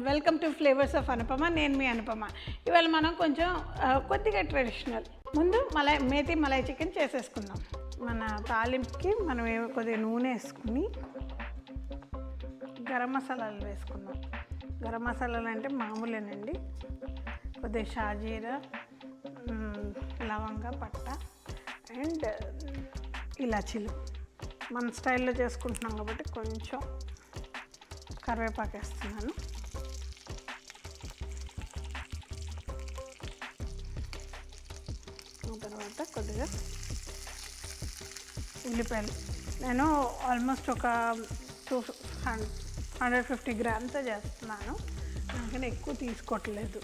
Welcome to flavours of Anupama. నేను మీ అనుపమ. ఇవాళ మనం కొంచెం కొద్దిగా ట్రెడిషనల్. ముందు మేతి మలై చికెన్ చేసేసుకుందాం. మన తాలింపుకి మనం కొద్దిగా నూనె వేసుకుని గరం మసాలాలు వేసుకుందాం. గరం మసాలాలు అంటే మామూలేనండి. కొద్దిగా షాజీరా, లవంగ, పట్ట అండ్ ఇలాచీలు. మన స్టైల్లో చేసుకుంటున్నాం కాబట్టి కొంచెం కరివేపాకు వేస్తున్నాను. ఆ తర్వాత కొద్దిగా ఉల్లిపాయలు. నేను ఆల్మోస్ట్ ఒక 150 గ్రామ్స్ చేస్తున్నాను, అందుకని ఎక్కువ తీసుకోవట్లేదు.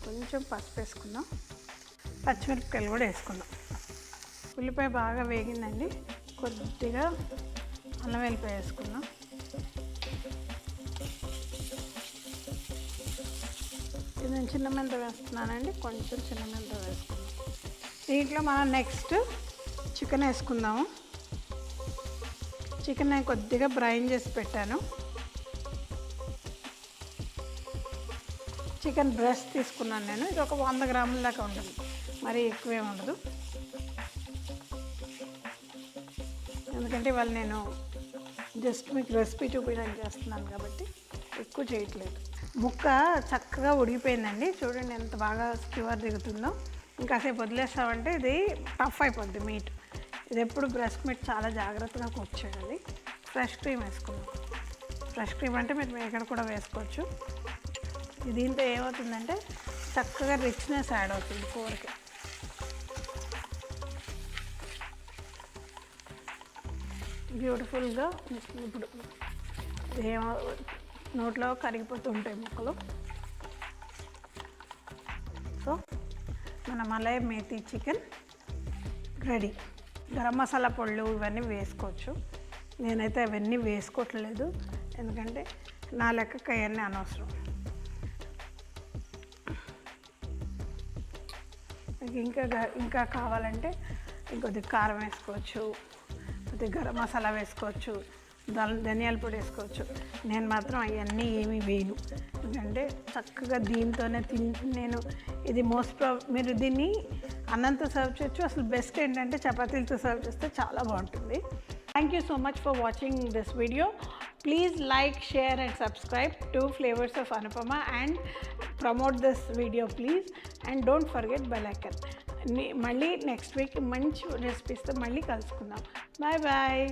కొంచెం పసుపు వేసుకుందాం, పచ్చిమిరపకాయలు కూడా వేసుకుందాం. ఉల్లిపాయ బాగా వేగిందండి, కొద్దిగా అల్లం వెల్లిపాయ వేసుకుందాం. ఇది నేను చిన్న మెంత వేస్తున్నానండి, కొంచెం చిన్న మెంత వేసుకుందాం. దీంట్లో మనం నెక్స్ట్ చికెన్ వేసుకుందాము. చికెన్ నేను కొద్దిగా బ్రైన్ చేసి పెట్టాను. చికెన్ బ్రెస్ట్ తీసుకున్నాను నేను. ఇది ఒక 100 గ్రాముల దాకా ఉంటుంది, మరీ ఎక్కువే ఉండదు. ఎందుకంటే ఇవాళ నేను జస్ట్ మీకు రెసిపీ చూపించడానికి చేస్తున్నాను కాబట్టి ఎక్కువ చేయట్లేదు. ముక్క చక్కగా ఉడికిపోయిందండి. చూడండి ఎంత బాగా స్క్యూర్ దిగుతుందో. ఇంకాసేపు వదిలేస్తామంటే ఇది టఫ్ అయిపోద్ది మీట్. ఇది ఎప్పుడు బ్రెస్ట్ మీట్ చాలా జాగ్రత్తగా కుక్ చేయాలి. ఫ్రెష్ క్రీమ్ వేసుకున్నాం. ఫ్రెష్ క్రీమ్ అంటే మీరు మేకడ కూడా వేసుకోవచ్చు. దీంతో ఏమవుతుందంటే చక్కగా రిచ్నెస్ యాడ్ అవుతుంది కూరకి. బ్యూటిఫుల్గా ఇప్పుడు ఏమో నోట్లో కరిగిపోతుంటాయి ముక్కలు. సో మన మలై మేతి చికెన్ రెడీ. గరం మసాలా పొళ్ళు ఇవన్నీ వేసుకోవచ్చు. నేనైతే అవన్నీ వేసుకోవట్లేదు, ఎందుకంటే నా లెక్కకి అవన్నీ అనవసరం. ఇంకా కావాలంటే ఇంకొద్ది కారం వేసుకోవచ్చు, కొద్దిగా గరం మసాలా వేసుకోవచ్చు, ధనియాల పొడి వేసుకోవచ్చు. నేను మాత్రం అవన్నీ ఏమీ వేయను, ఎందుకంటే చక్కగా దీంతోనే నేను ఇది మీరు దీన్ని అన్నంతో సర్వ్ చేయొచ్చు. అసలు బెస్ట్ ఏంటంటే చపాతీలతో సర్వ్ చేస్తే చాలా బాగుంటుంది. Thank you so much for watching this video. Please like, share and subscribe to Flavours of Anupama and promote this video please, and don't forget bell icon. మళ్ళీ నెక్స్ట్ వీక్ మంచి రెసిపీస్తో మళ్ళీ కలుసుకుందాం. Bye bye.